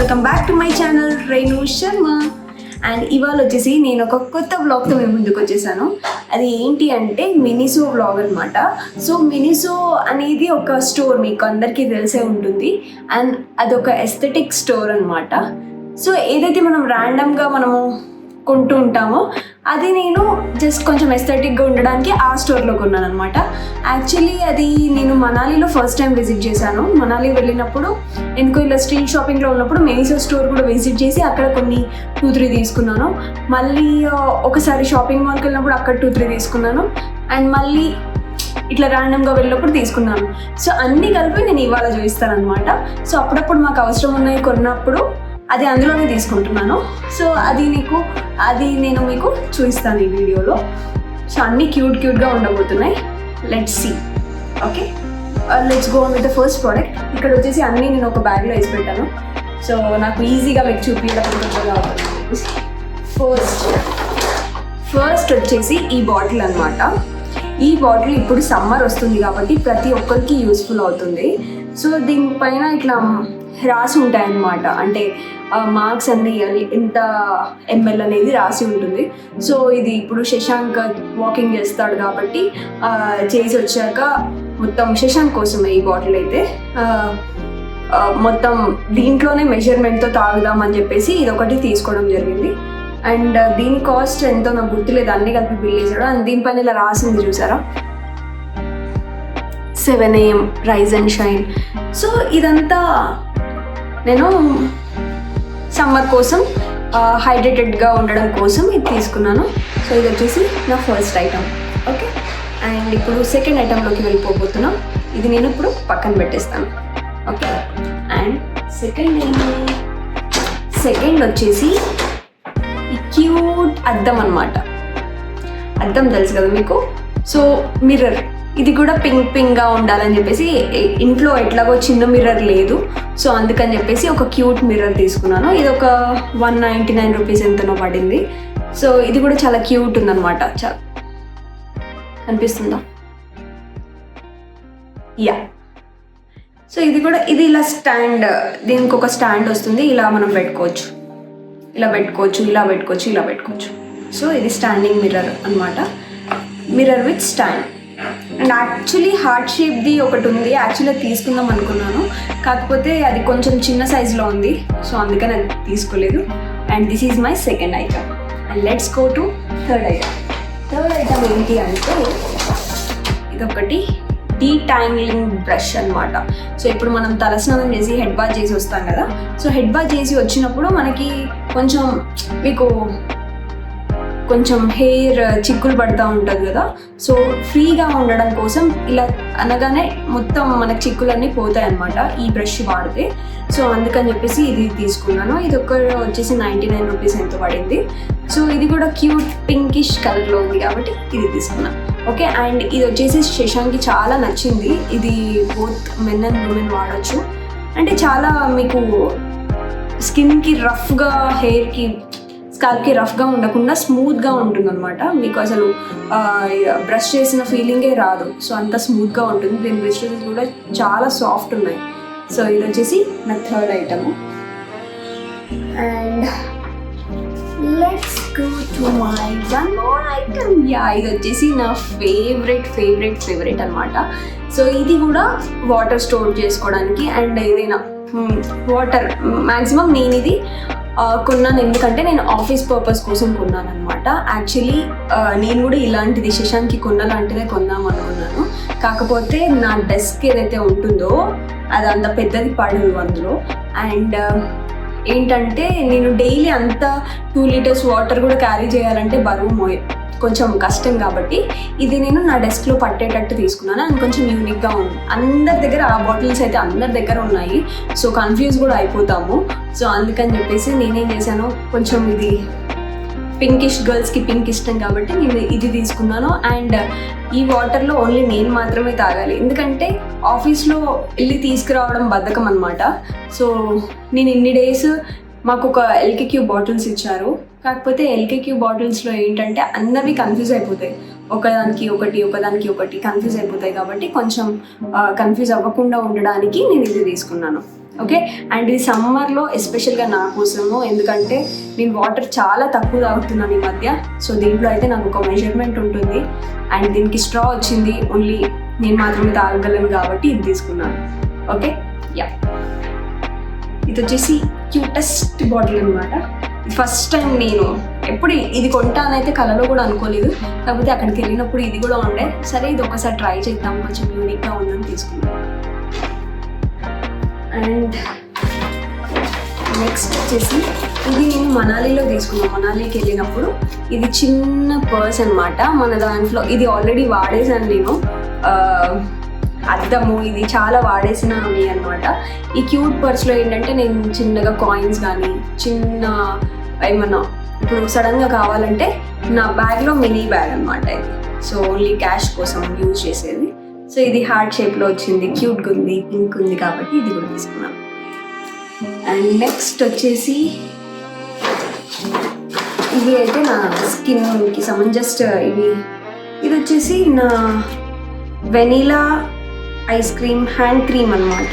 Welcome back to my channel Renu Sharma. And ఇవాళ వచ్చేసి నేను ఒక కొత్త వ్లాగ్తో మేము ముందుకు వచ్చేసాను. అది ఏంటి అంటే మినిసో వ్లాగ్ అనమాట. సో మినిసో అనేది ఒక స్టోర్, మీకు అందరికీ తెలిసే ఉంటుంది. అండ్ అదొక ఎస్థెటిక్ స్టోర్ అనమాట. సో ఏదైతే మనం ర్యాండమ్గా మనము కొంటూ ఉంటామో అది నేను జస్ట్ కొంచెం ఎస్థెటిక్గా ఉండడానికి ఆ స్టోర్లో కొన్నాను అనమాట. యాక్చువల్లీ అది నేను మనాలిలో ఫస్ట్ టైం విజిట్ చేశాను. మనాలి వెళ్ళినప్పుడు ఎందుకో ఇలా స్ట్రీట్ షాపింగ్లో ఉన్నప్పుడు మినిసో స్టోర్ కూడా విజిట్ చేసి అక్కడ కొన్ని 2-3 తీసుకున్నాను. మళ్ళీ ఒకసారి షాపింగ్ మాల్కి వెళ్ళినప్పుడు అక్కడ 2-3 తీసుకున్నాను. అండ్ మళ్ళీ ఇట్లా ర్యాండమ్గా వెళ్ళినప్పుడు తీసుకున్నాను. సో అన్నీ కలిపి నేను ఇవాళ చూపిస్తాను అనమాట. సో అప్పుడప్పుడు మాకు అవసరం ఉన్నాయి కొన్నప్పుడు అది అందులోనే తీసుకుంటున్నాను. సో అది నేను మీకు చూపిస్తాను ఈ వీడియోలో. సో అన్నీ క్యూట్గా ఉండబోతున్నాయి. Let's see. Okay, let's go with the first product. ఇక్కడ వచ్చేసి అన్నీ నేను ఒక బ్యాగ్లో వేసి పెట్టాను. సో నాకు ఈజీగా మీకు చూపించడం ఫస్ట్ వచ్చేసి ఈ బాటిల్ అనమాట. ఈ బాటిల్ ఇప్పుడు సమ్మర్ వస్తుంది కాబట్టి ప్రతి ఒక్కరికి యూస్ఫుల్ అవుతుంది. సో దీనిపైన ఇట్లా రాసి ఉంటాయన్నమాట, అంటే మార్క్స్ అన్ని ఎంత ఎంఎల్ అనేది రాసి ఉంటుంది. సో ఇది ఇప్పుడు శశాంక్ వాకింగ్ చేస్తాడు కాబట్టి చేసి వచ్చాక మొత్తం శశాంక్ కోసమే ఈ బాటిల్ అయితే మొత్తం దీంట్లోనే మెజర్మెంట్తో తాగుదామని చెప్పేసి ఇది ఒకటి తీసుకోవడం జరిగింది. అండ్ దీని కాస్ట్ ఎంతో నాకు గుర్తులేదు, అన్నీ కలిపి బిల్ చేశాడు. అండ్ దీనిపైన ఇలా రాసింది చూసారా, 7 AM rise and shine. So ఇదంతా నేను సమ్మర్ కోసం హైడ్రేటెడ్గా ఉండడం కోసం ఇది తీసుకున్నాను. సో ఇది వచ్చేసి నా ఫస్ట్ ఐటమ్. ఓకే, అండ్ ఇప్పుడు సెకండ్ ఐటెంలోకి వెళ్ళిపోతున్నాం. ఇది నేను ఇప్పుడు పక్కన పెట్టేస్తాను. ఓకే, అండ్ సెకండ్ వచ్చేసి ఈ క్యూట్ అద్దం అన్నమాట. అద్దం తెలుసు కదా మీకు. సో మిర్రర్, ఇది కూడా పింక్గా ఉండాలని చెప్పేసి ఇంట్లో ఎట్లాగో చిన్న మిర్రర్ లేదు. సో అందుకని చెప్పేసి ఒక క్యూట్ మిర్రర్ తీసుకున్నాను. ఇది ఒక 199 రూపీస్ ఎంతనో పడింది. సో ఇది కూడా చాలా క్యూట్ ఉందన్నమాట. చాలా కనిపిస్తుందా? యా. సో ఇది ఇలా స్టాండ్, దీనికి ఒక స్టాండ్ వస్తుంది. ఇలా మనం పెట్టుకోవచ్చు, ఇలా పెట్టుకోవచ్చు. సో ఇది స్టాండింగ్ మిర్రర్ అనమాట. Mirror with stand. And actually heart షేప్ది ఒకటి ఉంది, యాక్చువల్లీ తీసుకుందాం అనుకున్నాను, కాకపోతే అది కొంచెం చిన్న సైజులో ఉంది. సో అందుకని అది తీసుకోలేదు. And this is my second item. And let's go to third item ఏంటి అంటే ఇదొకటి డీటాంగ్లింగ్ బ్రష్ అనమాట. సో ఇప్పుడు మనం తలస్నానం చేసి హెడ్ బాత్ చేసి వస్తాం కదా. సో హెడ్ బాత్ చేసి వచ్చినప్పుడు మనకి కొంచెం హెయిర్ చిక్కులు పడుతూ ఉంటుంది కదా. సో ఫ్రీగా ఉండడం కోసం ఇలా అనగానే మొత్తం మనకి చిక్కులన్నీ పోతాయి అన్నమాట ఈ బ్రష్ వాడితే. సో అందుకని చెప్పేసి ఇది తీసుకున్నాను. ఇది వచ్చేసి 99 రూపీస్ ఎంతో పడింది. సో ఇది కూడా క్యూట్ పింకిష్ కలర్లో ఉంది కాబట్టి ఇది తీసుకున్నాను. ఓకే, అండ్ ఇది వచ్చేసి శశాంక్కి చాలా నచ్చింది. ఇది బోత్ మెన్ అండ్ ఉమెన్ వాడచ్చు. అంటే చాలా మీకు స్కిన్కి రఫ్గా, హెయిర్కి స్కాల్ప్కి రఫ్గా ఉండకుండా స్మూత్గా ఉంటుంది అనమాట. మీకు అసలు బ్రష్ చేసిన ఫీలింగే రాదు. సో అంత స్మూత్గా ఉంటుంది. దీని బ్రషెస్ కూడా చాలా సాఫ్ట్ ఉన్నాయి. సో ఇది వచ్చేసి నా third item. And let's go to my one more item. ఇది వచ్చేసి నా ఫేవరెట్ అనమాట. సో ఇది కూడా వాటర్ స్టోర్ చేసుకోవడానికి. అండ్ ఏదైనా వాటర్ మ్యాక్సిమం నేను ఇది కొన్నాను, ఎందుకంటే నేను ఆఫీస్ పర్పస్ కోసం కొన్నాను అనమాట. యాక్చువల్లీ నేను కూడా ఇలాంటిది శశాంక్కి కొన్నలాంటిదే కొందాం అనుకున్నాను. కాకపోతే నా డెస్క్ ఏదైతే ఉంటుందో అది అంత పెద్దది పడదు అందులో. అండ్ ఏంటంటే నేను డైలీ అంత 2 లీటర్స్ వాటర్ కూడా క్యారీ చేయాలంటే బరువు కొంచెం కష్టం కాబట్టి ఇది నేను నా డెస్క్లో పట్టేటట్టు తీసుకున్నాను. అండ్ కొంచెం యూనిక్గా ఉంది. అందరి దగ్గర ఆ బాటిల్స్ అయితే అందరి దగ్గర ఉన్నాయి. సో కన్ఫ్యూజ్ కూడా అయిపోతాము. సో అందుకని చెప్పేసి నేనేం చేశాను, కొంచెం ఇది పింకిష్, గర్ల్స్కి పింక్ ఇష్టం కాబట్టి నేను ఇది తీసుకున్నాను. అండ్ ఈ వాటర్లో ఓన్లీ నేను మాత్రమే తాగాలి, ఎందుకంటే ఆఫీస్లో వెళ్ళి తీసుకురావడం బద్ధకం అనమాట. సో నేను ఇన్ని డేస్ మాకు ఒక LKQ బాటిల్స్ ఇచ్చారు. కాకపోతే LKQ బాటిల్స్లో ఏంటంటే అందరివి కన్ఫ్యూజ్ అయిపోతాయి, ఒకదానికి ఒకటి కన్ఫ్యూజ్ అయిపోతాయి. కాబట్టి కొంచెం కన్ఫ్యూజ్ అవ్వకుండా ఉండడానికి నేను ఇది తీసుకున్నాను. ఓకే. అండ్ ఈ సమ్మర్లో ఎస్పెషల్గా నా కోసము, ఎందుకంటే నేను వాటర్ చాలా తక్కువ తాగుతున్నాను ఈ మధ్య. సో దీంట్లో అయితే నాకు ఒక మెజర్మెంట్ ఉంటుంది అండ్ దీనికి స్ట్రా వచ్చింది, ఓన్లీ నేను మాత్రమే తాగగలను కాబట్టి ఇది తీసుకున్నాను. Okay, yeah. ఇది వచ్చేసి క్యూటెస్ట్ బాటిల్ అనమాట. ఫస్ట్ టైం నేను ఎప్పుడు ఇది కొంటానైతే కలలో కూడా అనుకోలేదు, కాకపోతే అక్కడికి వెళ్ళినప్పుడు ఇది కూడా ఉండే, సరే ఇది ఒకసారి ట్రై చేద్దాం, కొంచెం యూనిక్గా ఉందని తీసుకున్నాను. అండ్ నెక్స్ట్ వచ్చేసి ఇది నేను మనాలిలో తీసుకున్నాను. మనాలికి వెళ్ళినప్పుడు ఇది చిన్న పర్స్ అనమాట. మన దాంట్లో ఇది ఆల్రెడీ వాడేసాను నేను, అద్దము ఇది చాలా వాడేసినవి అనమాట. ఈ క్యూట్ పర్స్లో ఏంటంటే నేను చిన్నగా కాయిన్స్ కానీ చిన్న ఏమన్నా ఇప్పుడు సడన్గా కావాలంటే నా బ్యాగ్లో మినీ బ్యాగ్ అనమాట ఇది. సో ఓన్లీ క్యాష్ కోసం యూజ్ చేసేది. సో ఇది హార్ట్ షేప్లో వచ్చింది, క్యూట్గా ఉంది, పింక్ ఉంది కాబట్టి ఇది కూడా తీసుకున్నాను. అండ్ నెక్స్ట్ వచ్చేసి ఇవి అయితే నా స్కిన్కి జస్ట్ ఇది వచ్చేసి నా vanilla ice cream hand cream అనమాట.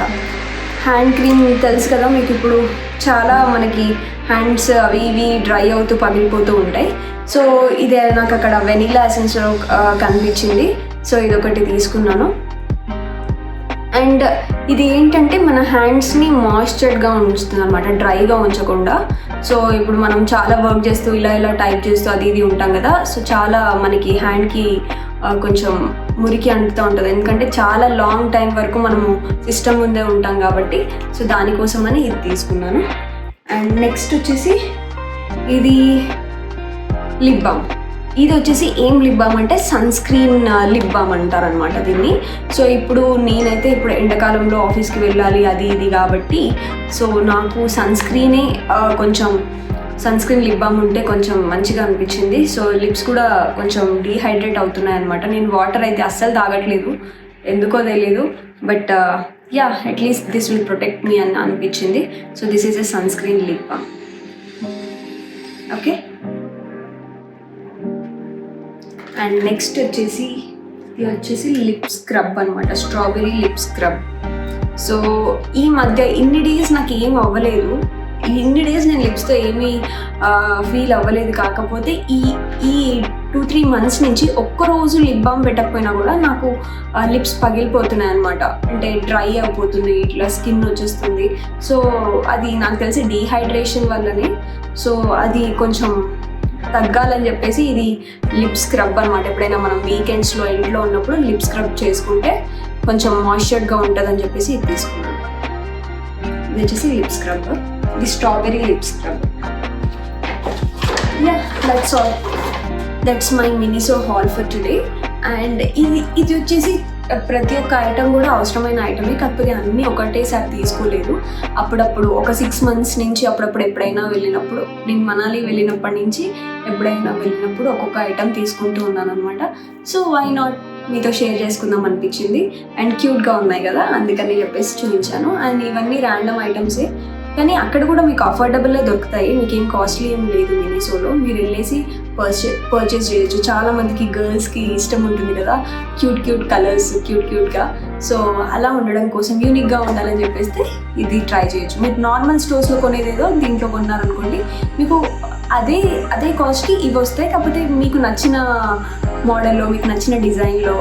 హ్యాండ్ క్రీమ్ తెలుసు కదా మీకు, ఇప్పుడు చాలా మనకి హ్యాండ్స్ అవి ఇవి డ్రై అవుతూ పగిలిపోతూ ఉంటాయి. సో ఇది నాకు అక్కడ వెనీలా ఎసెన్స్లో కనిపించింది, సో ఇది ఒకటి తీసుకున్నాను. అండ్ ఇది ఏంటంటే మన హ్యాండ్స్ని మాయిశ్చర్డ్గా ఉంచుతుంది అనమాట, డ్రైగా ఉంచకుండా. సో ఇప్పుడు మనం చాలా వర్క్ చేస్తూ ఇలా టైప్ చేస్తూ అది ఇది ఉంటాం కదా, సో చాలా మనకి హ్యాండ్కి కొంచెం మురికి అంటుతూ ఉంటుంది, ఎందుకంటే చాలా లాంగ్ టైం వరకు మనము సిస్టమ్ ముందే ఉంటాం కాబట్టి. సో దానికోసమని ఇది తీసుకున్నాను. అండ్ నెక్స్ట్ వచ్చేసి ఇది లిప్ బామ్. ఇది వచ్చేసి ఏం లిప్ బామ్ అంటే సన్ స్క్రీన్ లిప్ బామ్ అంటారనమాట దీన్ని. సో ఇప్పుడు నేనైతే ఇప్పుడు ఎండాకాలంలో ఆఫీస్కి వెళ్ళాలి అది ఇది కాబట్టి, సో నాకు సన్ స్క్రీనే కొంచెం సన్ స్క్రీన్ లిప్ బామ్ ఉంటే కొంచెం మంచిగా అనిపించింది. సో లిప్స్ కూడా కొంచెం డీహైడ్రేట్ అవుతున్నాయి అనమాట. నేను వాటర్ అయితే అస్సలు తాగట్లేదు, ఎందుకో తెలియదు, but yeah at least this will protect me అని అనిపించింది. So this is a sun screen lip balm. Okay. And next వచ్చేసి ఇది వచ్చేసి లిప్ స్క్రబ్ అనమాట, స్ట్రాబెరీ లిప్ స్క్రబ్. సో ఈ మధ్య ఇన్ని డేస్ నాకు ఏం అవ్వలేదు, ఇన్ని డేస్ నేను లిప్స్తో ఏమీ ఫీల్ అవ్వలేదు. కాకపోతే ఈ 2-3 months నుంచి ఒక్కరోజు లిప్ బామ్ పెట్టకపోయినా కూడా నాకు లిప్స్ పగిలిపోతున్నాయి అనమాట, అంటే డ్రై అయిపోతుంది, ఇట్లా స్కిన్ వచ్చేస్తుంది. సో అది నాకు తెలిసి డీహైడ్రేషన్ వల్లనే. సో అది కొంచెం తగ్గాలని చెప్పేసి ఇది లిప్ స్క్రబ్ అనమాట. ఎప్పుడైనా మనం వీకెండ్స్లో ఇంట్లో ఉన్నప్పుడు లిప్ స్క్రబ్ చేసుకుంటే కొంచెం మాయిశ్చర్డ్గా ఉంటుందని చెప్పేసి ఇది తీసుకున్నాను. ఇది వచ్చేసి లిప్ స్క్రబ్, ఇది strawberry lip scrub. Yeah, that's all. That's my Miniso hall for today. And ఇది వచ్చేసి ప్రతి ఒక్క ఐటమ్ కూడా అవసరమైన ఐటమే, కాకపోతే అన్నీ ఒకటేసారి తీసుకోలేదు. అప్పుడప్పుడు ఒక 6 months నుంచి అప్పుడప్పుడు ఎప్పుడైనా వెళ్ళినప్పుడు, నేను మనాలి వెళ్ళినప్పటి నుంచి ఎప్పుడైనా వెళ్ళినప్పుడు ఒక్కొక్క ఐటమ్ తీసుకుంటూ ఉన్నాను అనమాట. సో వై నాట్ మీతో షేర్ చేసుకుందాం అనిపించింది. అండ్ క్యూట్గా ఉన్నాయి కదా, అందుకని చెప్పేసి చూపించాను. అండ్ ఇవన్నీ ర్యాండమ్ ఐటమ్సే, కానీ అక్కడ కూడా మీకు అఫోర్డబుల్లో దొరుకుతాయి, మీకు ఏం కాస్ట్లీ ఏం లేదు. మినిసోలో మీరు వెళ్ళేసి పర్చేస్ చేయొచ్చు. చాలామందికి గర్ల్స్కి ఇష్టం ఉంటుంది కదా క్యూట్ కలర్స్, క్యూట్గా. సో అలా ఉండడం కోసం, యూనిక్గా ఉండాలని చెప్పేస్తే ఇది ట్రై చేయొచ్చు. మీరు నార్మల్ స్టోర్స్లో కొనేదేదో దీంట్లో కొన్నారనుకోండి, మీకు అదే కాస్ట్కి ఇవి వస్తాయి, కాకపోతే మీకు నచ్చిన మోడల్లో, మీకు నచ్చిన డిజైన్లో.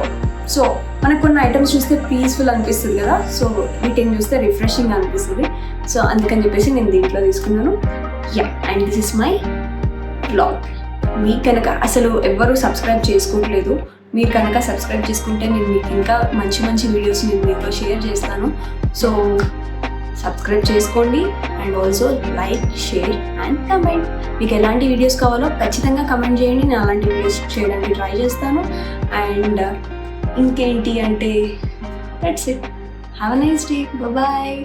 సో మనకు కొన్ని ఐటమ్స్ చూస్తే పీస్ఫుల్ అనిపిస్తుంది కదా, సో వీటిని చూస్తే రిఫ్రెషింగ్ అనిపిస్తుంది. సో అందుకని చెప్పేసి నేను దీంట్లో తీసుకున్నాను. Yeah, and this is my vlog. మీకు కనుక అసలు ఎవ్వరూ సబ్స్క్రైబ్ చేసుకోవట్లేదు, మీరు కనుక సబ్స్క్రైబ్ చేసుకుంటే నేను మీకు ఇంకా మంచి వీడియోస్ నేను మీతో షేర్ చేస్తాను. సో సబ్స్క్రైబ్ చేసుకోండి and also like, share and comment. మీకు ఎలాంటి వీడియోస్ కావాలో ఖచ్చితంగా కమెంట్ చేయండి, నేను అలాంటి వీడియోస్ చేయడానికి ట్రై చేస్తాను. అండ్ ఇంకేంటి అంటే that's it. Have a nice day. Bye.